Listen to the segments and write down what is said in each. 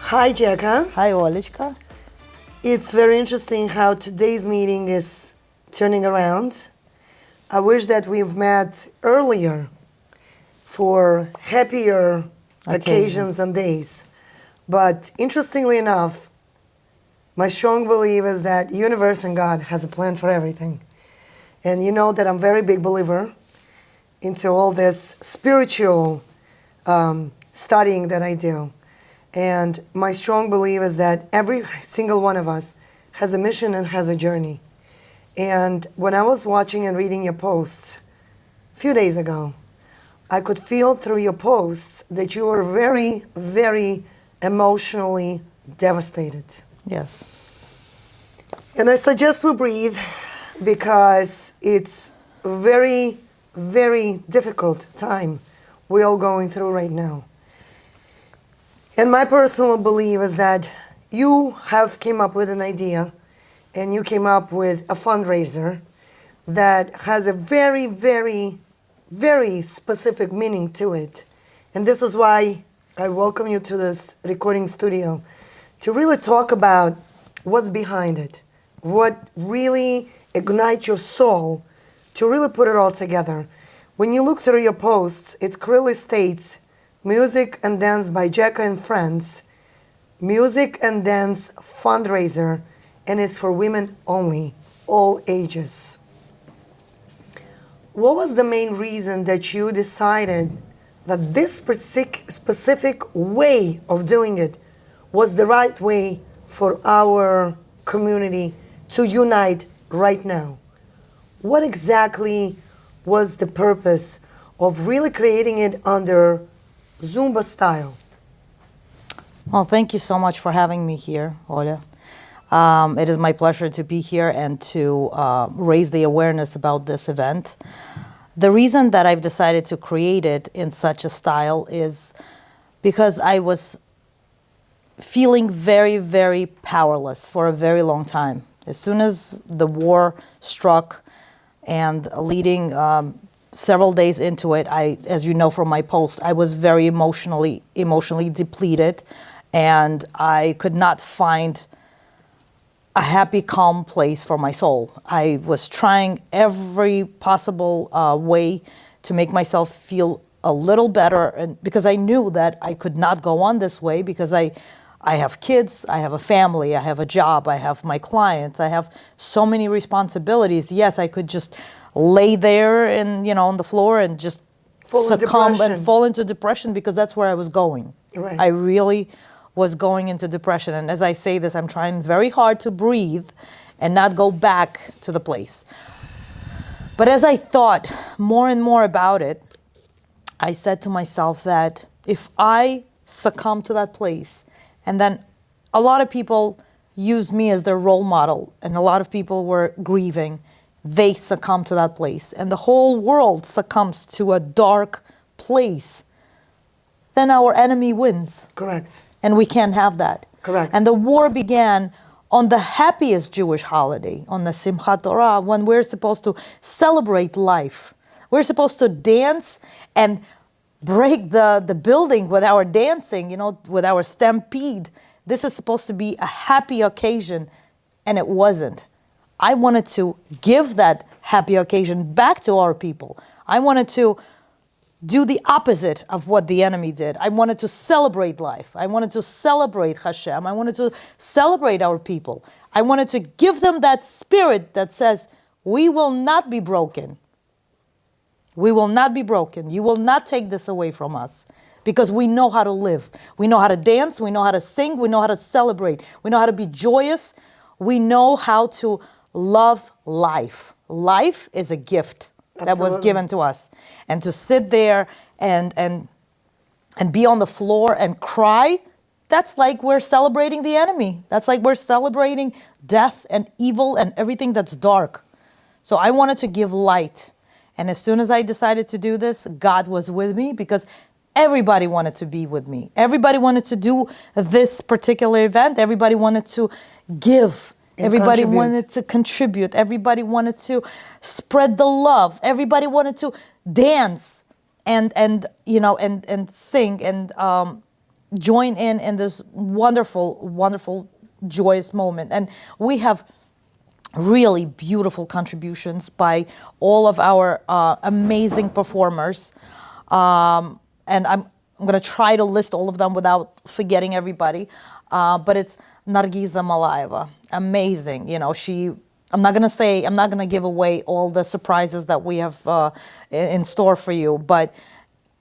Hi, Jacka. Hi, Olechka. It's very interesting how today's meeting is turning around. I wish that we've met earlier for happier occasions and days. But interestingly enough, my strong belief is that universe and God has a plan for everything. And you know that I'm a very big believer into all this spiritual studying that I do. And my strong belief is that every single one of us has a mission and has a journey. And when I was watching and reading your posts a few days ago, I could feel through your posts that you were very, very emotionally devastated. Yes. And I suggest we breathe because it's a very, very difficult time we're all going through right now. And my personal belief is that you have came up with an idea and you came up with a fundraiser that has a very, very, very specific meaning to it. And this is why I welcome you to this recording studio to really talk about what's behind it, what really ignites your soul to really put it all together. When you look through your posts, it clearly states Music and Dance by Jacka and Friends, Music and Dance fundraiser, and it's for women only, all ages. What was the main reason that you decided that this specific way of doing it was the right way for our community to unite right now? What exactly was the purpose of really creating it under Zumba style? Well, thank you so much for having me here, Oля. It is my pleasure to be here and to raise the awareness about this event. The reason that I've decided to create it in such a style is because I was feeling very, very powerless for a very long time. As soon as the war struck and leading several days into it, as you know from my post, I was very emotionally depleted, and I could not find a happy, calm place for my soul. I was trying every possible way to make myself feel a little better, and because I knew that I could not go on this way because I have kids, I have a family, I have a job, I have my clients, I have so many responsibilities. Yes, I could just lay there and on the floor and just succumb and fall into depression because that's where I was going. Right. I really was going into depression. And as I say this, I'm trying very hard to breathe and not go back to the place. But as I thought more and more about it, I said to myself that if I succumb to that place, and then a lot of people use me as their role model, and a lot of people were grieving, they succumb to that place, and the whole world succumbs to a dark place, then our enemy wins. Correct. And we can't have that. Correct. And the war began on the happiest Jewish holiday, on the Simchat Torah, when we're supposed to celebrate life. We're supposed to dance and break the building with our dancing, with our stampede. This is supposed to be a happy occasion, and it wasn't. I wanted to give that happy occasion back to our people. I wanted to do the opposite of what the enemy did. I wanted to celebrate life. I wanted to celebrate Hashem. I wanted to celebrate our people. I wanted to give them that spirit that says, we will not be broken. We will not be broken. You will not take this away from us because we know how to live. We know how to dance. We know how to sing. We know how to celebrate. We know how to be joyous. We know how to love life. Life is a gift that was given to us. And to sit there and be on the floor and cry, that's like we're celebrating the enemy. That's like we're celebrating death and evil and everything that's dark. So I wanted to give light. And as soon as I decided to do this, God was with me because everybody wanted to be with me. Everybody wanted to do this particular event. Everybody wanted to give. Everybody wanted to contribute. Everybody wanted to spread the love. Everybody wanted to dance and sing. And join in this wonderful, wonderful, joyous moment. And we have really beautiful contributions by all of our amazing performers. And I'm going to try to list all of them without forgetting everybody. But it's Nargiza Malayeva, amazing. You know, I'm not going to give away all the surprises that we have in store for you, but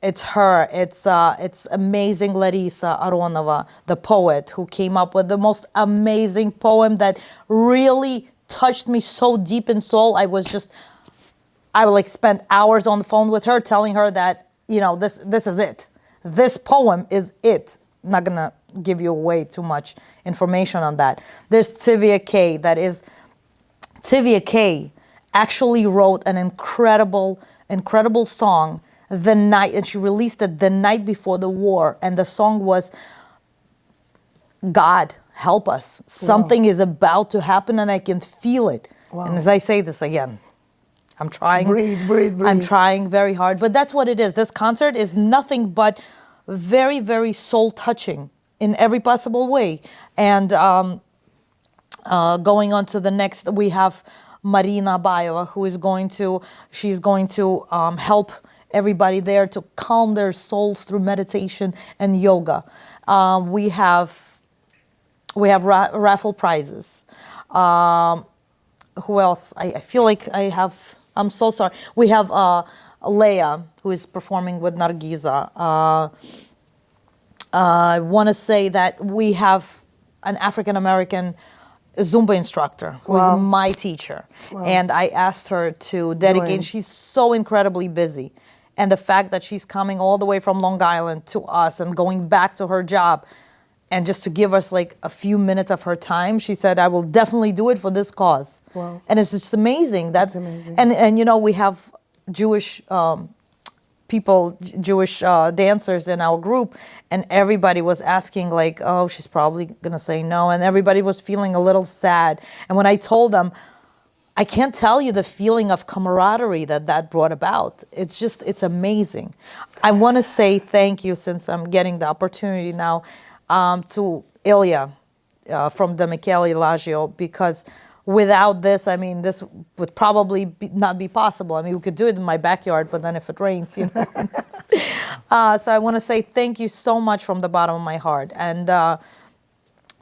it's her. It's amazing Larisa Aronova, the poet, who came up with the most amazing poem that really touched me so deep in soul. I would like spend hours on the phone with her, telling her that, you know, this is it. This poem is it. I'm not gonna give you away too much information on that. There's Tivia K. Tivia K. actually wrote an incredible song the night, and she released it the night before the war, and the song was God help us. Something is about to happen and I can feel it. Wow. And as I say this again, I'm trying. Breathe. I'm trying very hard, but that's what it is. This concert is nothing but very, very soul touching in every possible way. And going on to the next, we have Marina Bayeva, who is going to help everybody there to calm their souls through meditation and yoga. We have raffle prizes. Who else? I feel like I'm so sorry. We have Leia, who is performing with Nargiza. I want to say that we have an African-American Zumba instructor who is my teacher. Wow. And I asked her to dedicate, she's so incredibly busy. And the fact that she's coming all the way from Long Island to us and going back to her job, and just to give us like a few minutes of her time, she said, I will definitely do it for this cause. Wow. And it's just amazing. That's amazing. And you know, we have Jewish people, Jewish dancers in our group, and everybody was asking like, oh, she's probably gonna say no. And everybody was feeling a little sad. And when I told them, I can't tell you the feeling of camaraderie that brought about. It's amazing. I wanna say thank you, since I'm getting the opportunity now, to Ilya from the Mikele Illagio, because without this, I mean, this would probably not be possible. I mean, we could do it in my backyard, but then if it rains, you know. So I want to say thank you so much from the bottom of my heart. And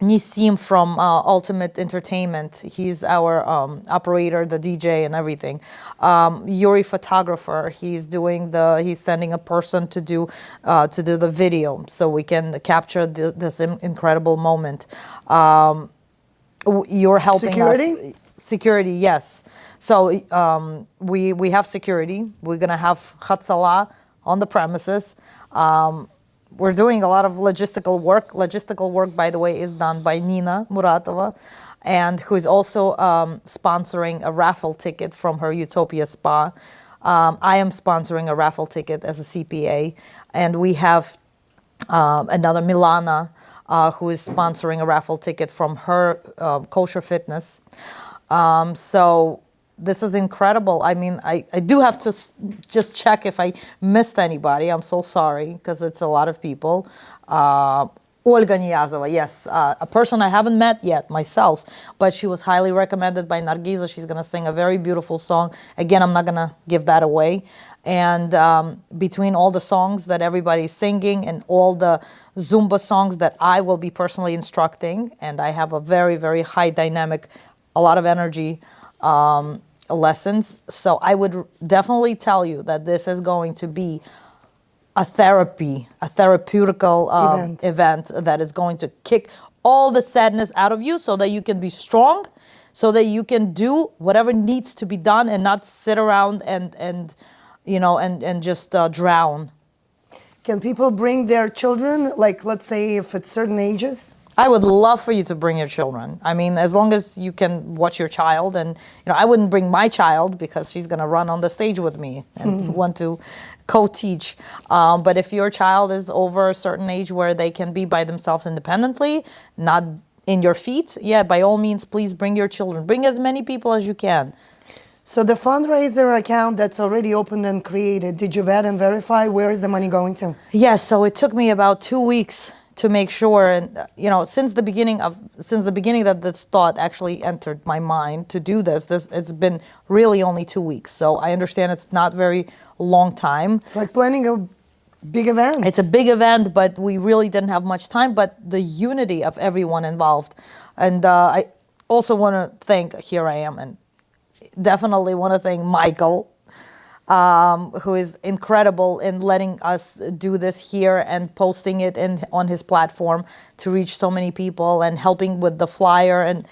Nisim from Ultimate Entertainment, he's our operator, the DJ and everything. Yuri photographer, he's sending a person to do the video so we can capture this incredible moment. You're helping us. Security, yes. So we have security. We're gonna have Hatzalah on the premises. We're doing a lot of logistical work. Logistical work, by the way, is done by Nina Muratova, and who is also sponsoring a raffle ticket from her Utopia Spa. I am sponsoring a raffle ticket as a CPA, and we have another Milana, who is sponsoring a raffle ticket from her Kosher Fitness. So this is incredible. I mean, I do have to just check if I missed anybody. I'm so sorry, because it's a lot of people. Olga Niyazova, yes, a person I haven't met yet myself, but she was highly recommended by Nargiza. She's going to sing a very beautiful song. Again, I'm not going to give that away. And between all the songs that everybody's singing and all the Zumba songs that I will be personally instructing, and I have a very, very high dynamic, a lot of energy lessons. So I would definitely tell you that this is going to be a therapeutical event that is going to kick all the sadness out of you so that you can be strong, so that you can do whatever needs to be done and not sit around and just drown. Can people bring their children, like let's say if it's certain ages? I would love for you to bring your children. I mean, as long as you can watch your child, and I wouldn't bring my child because she's going to run on the stage with me and want to co-teach. But if your child is over a certain age where they can be by themselves independently, not in your feet, yeah, by all means, please bring your children. Bring as many people as you can. So the fundraiser account that's already opened and created, did you vet and verify where is the money going to? Yes, so it took me about 2 weeks to make sure, and since the beginning that this thought actually entered my mind to do this, it's been really only 2 weeks. So I understand it's not very long time. It's like planning a big event. It's a big event, but we really didn't have much time. But the unity of everyone involved, and I also want to thank. Here I am, and definitely want to thank Michael, who is incredible in letting us do this here and posting it on his platform to reach so many people, and helping with the flyer, and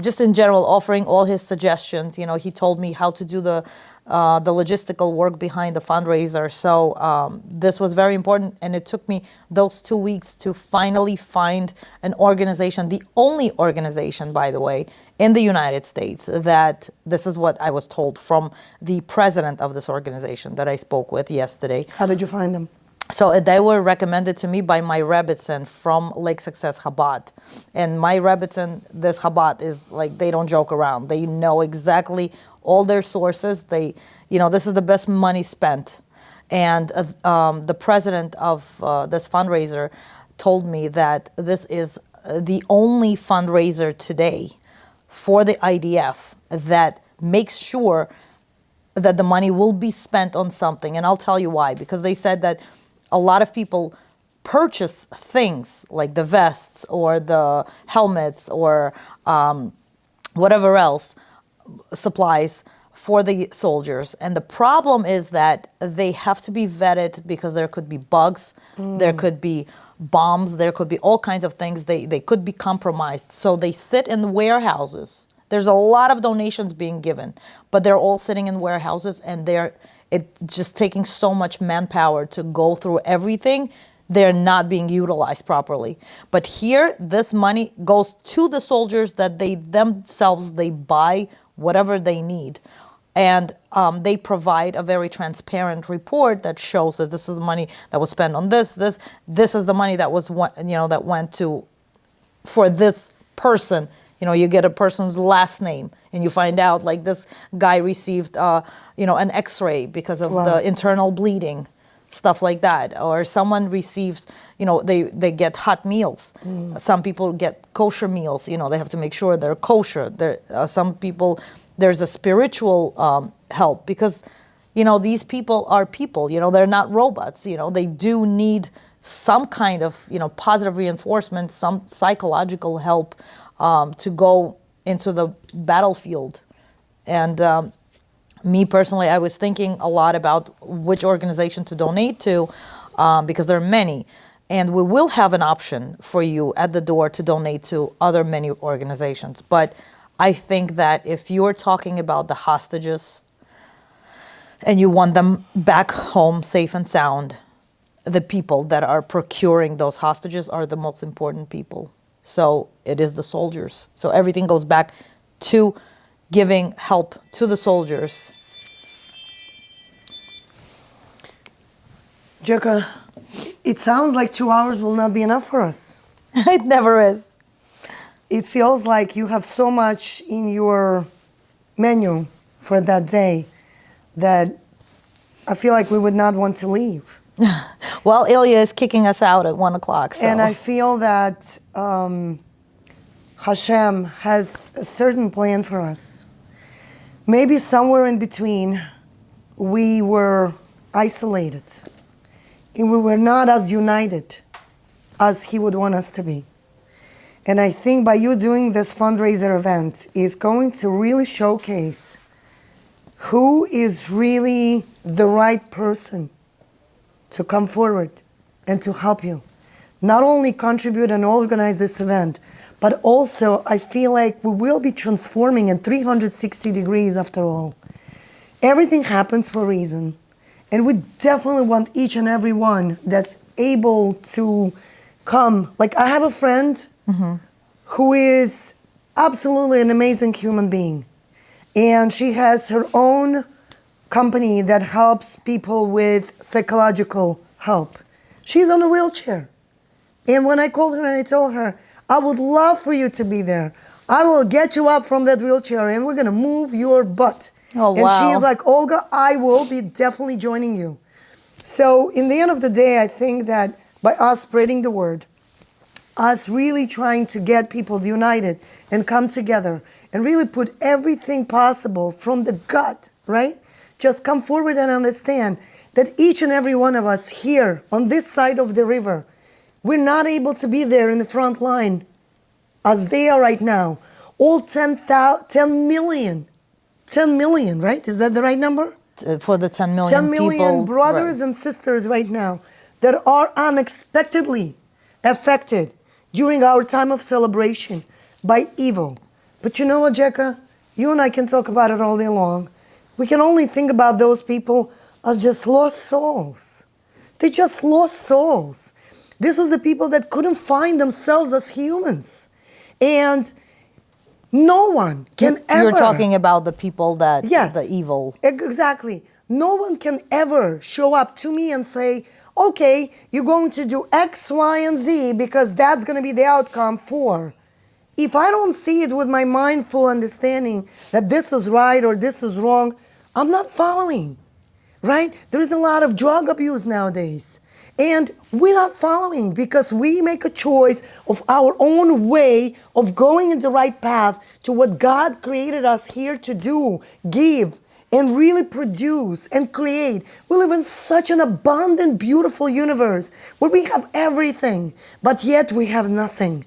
just in general offering all his suggestions. He told me how to do the logistical work behind the fundraiser. So this was very important, and it took me those 2 weeks to finally find an organization, the only organization, by the way, in the United States that, this is what I was told from the president of this organization that I spoke with yesterday. How did you find them? So they were recommended to me by my Rebbitzin from Lake Success Chabad. And my Rebbitzin, this Chabad, is like, they don't joke around. They know exactly all their sources. This is the best money spent. And the president of this fundraiser told me that this is the only fundraiser today for the IDF that makes sure that the money will be spent on something. And I'll tell you why. Because they said that a lot of people purchase things like the vests or the helmets or whatever else, supplies for the soldiers. And the problem is that they have to be vetted because there could be bugs, there could be bombs, there could be all kinds of things. They could be compromised. So they sit in the warehouses. There's a lot of donations being given, but they're all sitting in warehouses, and it's just taking so much manpower to go through everything. They're not being utilized properly. But here, this money goes to the soldiers that they buy whatever they need. And they provide a very transparent report that shows that this is the money that was spent on this is the money that was that went to for this person. You get a person's last name, and you find out like this guy received an X-ray because of the internal bleeding, stuff like that. Or someone receives, they get hot meals. Some people get kosher meals. They have to make sure they're kosher. Some people, there's a spiritual help because, these people are people. They're not robots. They do need some kind of, positive reinforcement, some psychological help to go into the battlefield. And me personally, I was thinking a lot about which organization to donate to because there are many. And we will have an option for you at the door to donate to other many organizations. But I think that if you're talking about the hostages and you want them back home safe and sound, the people that are procuring those hostages are the most important people. So it is the soldiers. So everything goes back to giving help to the soldiers. Jeka, it sounds like 2 hours will not be enough for us. It never is. It feels like you have so much in your menu for that day that I feel like we would not want to leave. Well, Ilya is kicking us out at 1 o'clock. So. And I feel that Hashem has a certain plan for us. Maybe somewhere in between, we were isolated. And we were not as united as He would want us to be. And I think by you doing this fundraiser event is going to really showcase who is really the right person to come forward and to help you. Not only contribute and organize this event, but also I feel like we will be transforming in 360 degrees after all. Everything happens for a reason. And we definitely want each and every one that's able to come. Like I have a friend who is absolutely an amazing human being. And she has her own company that helps people with psychological help. She's on a wheelchair. And when I called her and I told her, I would love for you to be there. I will get you up from that wheelchair and we're going to move your butt. Oh, wow. And she is like, Olga, I will be definitely joining you. So in the end of the day, I think that by us spreading the word, us really trying to get people united and come together and really put everything possible from the gut, right? Just come forward and understand that each and every one of us here on this side of the river, we're not able to be there in the front line as they are right now. All 10 million, right? Is that the right number? For the 10 million 10 million people, brothers right. and sisters right now that are unexpectedly affected during our time of celebration by evil. But you know what, Jekka? You and I can talk about it all day long. We can only think about those people as just lost souls. They just lost souls. This is the people that couldn't find themselves as humans. And no one can ever... You're talking about the people that, yes, the evil. Exactly. No one can ever show up to me and say, okay, you're going to do X, Y, and Z because that's going to be the outcome for. If I don't see it with my mindful understanding that this is right or this is wrong, I'm not following, right? There is a lot of drug abuse nowadays. And we're not following because we make a choice of our own way of going in the right path to what God created us here to do, give, and really produce and create. We live in such an abundant, beautiful universe where we have everything, but yet we have nothing.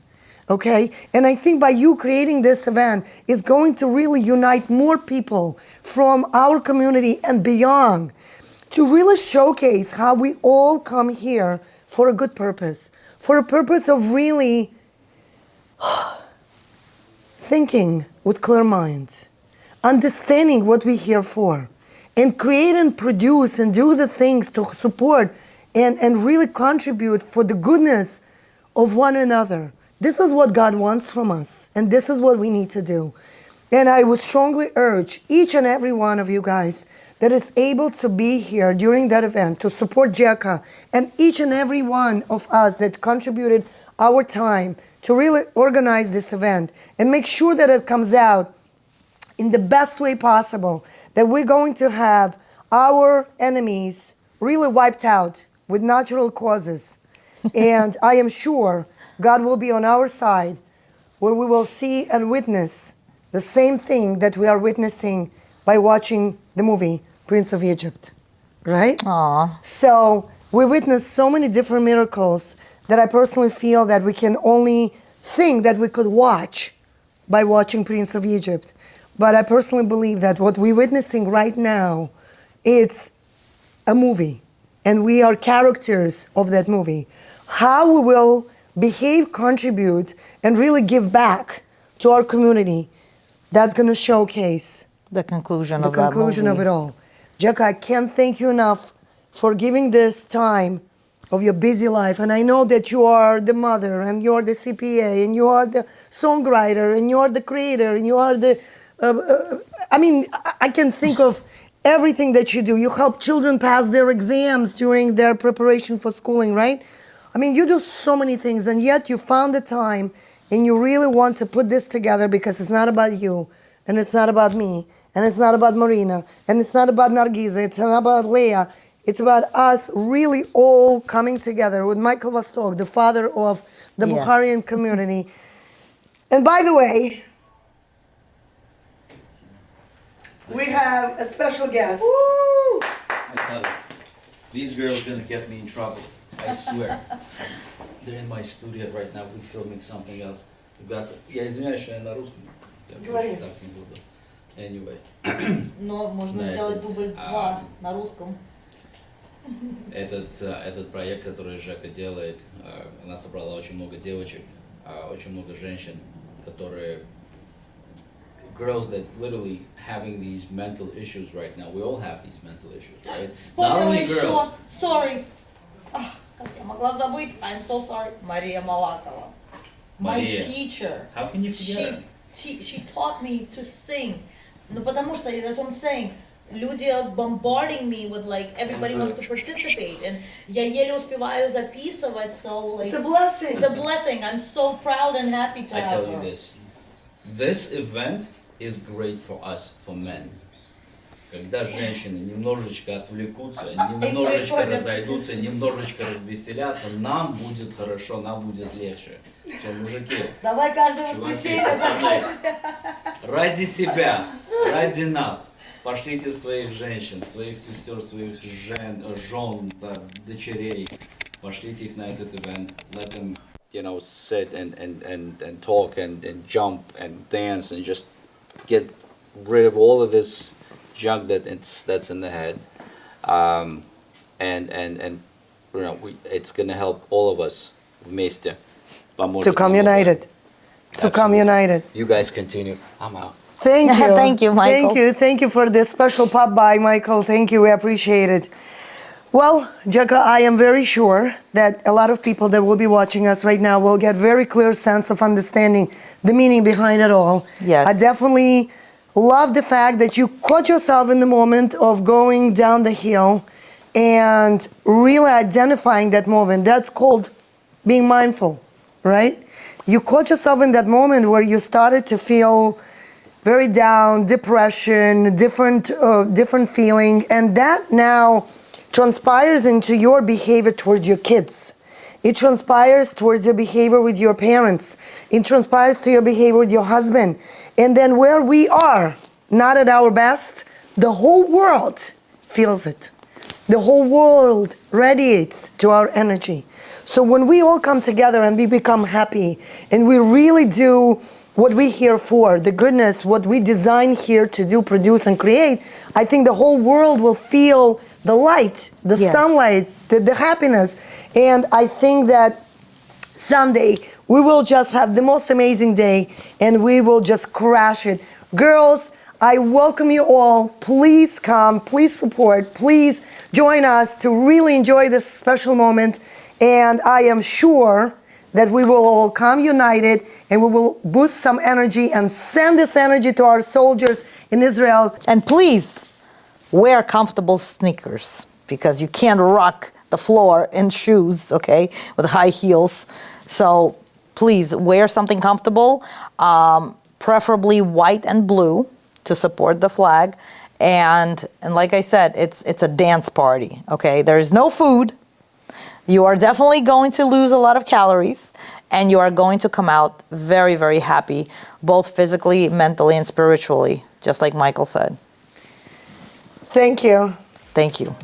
Okay? And I think by you creating this event is going to really unite more people from our community and beyond to really showcase how we all come here for a good purpose, for a purpose of really thinking with clear minds, understanding what we're here for, and create and produce and do the things to support and really contribute for the goodness of one another. This is what God wants from us, and this is what we need to do. And I would strongly urge each and every one of you guys that is able to be here during that event to support Jekka and each and every one of us that contributed our time to really organize this event and make sure that it comes out in the best way possible, that we're going to have our enemies really wiped out with natural causes. And I am sure God will be on our side, where we will see and witness the same thing that we are witnessing by watching the movie Prince of Egypt, right? Aww. So we witnessed so many different miracles that I personally feel that we can only think that we could watch by watching Prince of Egypt. But I personally believe that what we're witnessing right now, it's a movie, and we are characters of that movie. How we will behave, contribute, and really give back to our community, that's going to showcase The conclusion the of that conclusion movie. of it all. Jekka, I can't thank you enough for giving this time of your busy life. And I know that you are the mother, and you're the CPA, and you are the songwriter, and you are the creator, and you are the... I can think of everything that you do. You help children pass their exams during their preparation for schooling, right? I mean, you do so many things, and yet you found the time, and you really want to put this together because it's not about you, and it's not about me, and it's not about Marina, and it's not about Nargiza, it's not about Leah. It's about us really all coming together with Michael Vostok, the father of the Yes. Bukharian community. And by the way, we have a special guest. I tell you, these girls gonna get me in trouble. I swear. They're in my studio right now. We're filming something else. Ребята, я извиняюсь, что я на русском. Я Говори. больше так не буду. Anyway, Но можно На сделать этот, дубль 2 на русском. этот проект, который Жека делает, она собрала очень много девочек, очень много женщин, которые girls that literally having these mental issues right now. We all have these mental issues, right? Not Вспомнила only еще, girls. sorry. Как я могла забыть? I'm so sorry. Мария Малатова. My Maria. teacher. How can you forget her? She taught me to sing. Ну потому что, that's what I'm saying. Люди are bombarding me with like everybody wants to participate, and я еле успеваю записывать, so like It's a blessing. it's a blessing. I'm so proud and happy to I have tell her. you this event is great for us, for men. Когда женщины немножечко отвлекутся, немножечко приходят. разойдутся, немножечко развеселятся, нам будет хорошо, нам будет легче. Все, мужики, Давай каждое чуваки, воскресенье. пацаны, ради себя, ради нас, пошлите своих женщин, своих сестер, своих жен, да, дочерей, пошлите их на этот event, let them, you know, sit and talk and jump and dance and just get rid of all of this junk that's in the head, and you know, it's gonna help all of us вместе. To come united. To come Absolutely. united. You guys continue. I'm out. Thank you. Thank you, Michael. Thank you. Thank you for this special pop by, Michael. Thank you. We appreciate it. Well, Jekka, I am very sure that a lot of people that will be watching us right now will get very clear sense of understanding the meaning behind it all. Yes. I definitely love the fact that you caught yourself in the moment of going down the hill and really identifying that moment. That's called being mindful, right? You caught yourself in that moment where you started to feel very down, depression, different feeling, and that now transpires into your behavior towards your kids. It transpires towards your behavior with your parents. It transpires to your behavior with your husband. And then where we are, not at our best, the whole world feels it. The whole world radiates to our energy. So when we all come together and we become happy and we really do what we're here for, the goodness, what we design here to do, produce and create, I think the whole world will feel the light, the Yes. sunlight, the happiness. And I think that Sunday we will just have the most amazing day and we will just crash it. Girls, I welcome you all. Please come, please support, please join us to really enjoy this special moment. And I am sure that we will all come united and we will boost some energy and send this energy to our soldiers in Israel. And please wear comfortable sneakers because you can't rock the floor in shoes, okay, with high heels. So please wear something comfortable, preferably white and blue to support the flag. And like I said, it's a dance party, okay? There is no food. You are definitely going to lose a lot of calories and you are going to come out very, very happy, both physically, mentally, and spiritually, just like Michael said. Thank you. Thank you.